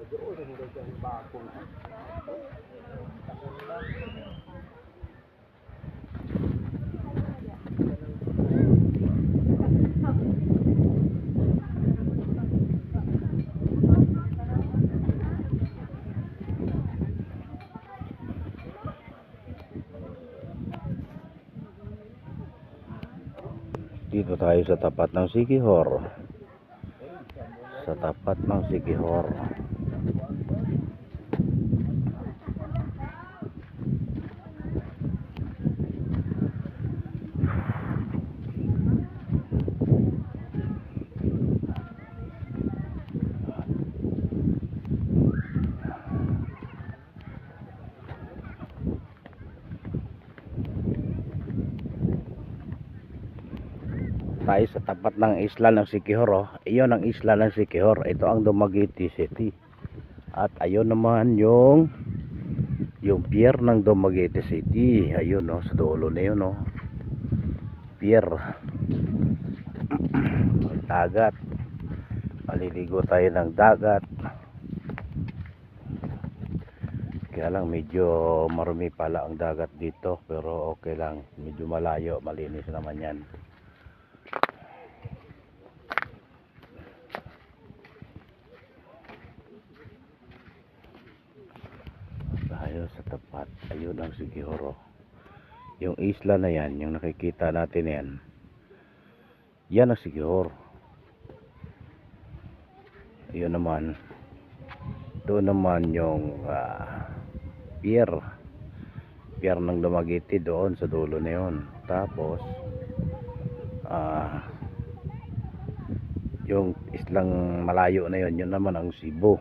Dito tayo sa tapat ng Siquijor. Sa tapat ng Siquijor. Tayo sa tapat ng isla ng Siquijor, oh. Iyon ang isla ng Siquijor. Ito ang Dumaguete City. At ayun naman yung pier ng Dumaguete City. Ayun, oh, sa dulo na yun, oh. Pier. Dagat. Maliligo tayo ng dagat. Kaya lang medyo marumi pala ang dagat dito, pero okay lang. Medyo malayo, malinis naman yan. Tayo sa tapat. Ayun ang Siquijor. Yung isla na yan, yung nakikita natin yan, yan ang Siquijor. Ayun naman, doon naman yung pier ng Dumaguete doon sa dulo na yun. Tapos yung islang malayo na yun, yun naman ang Cebu.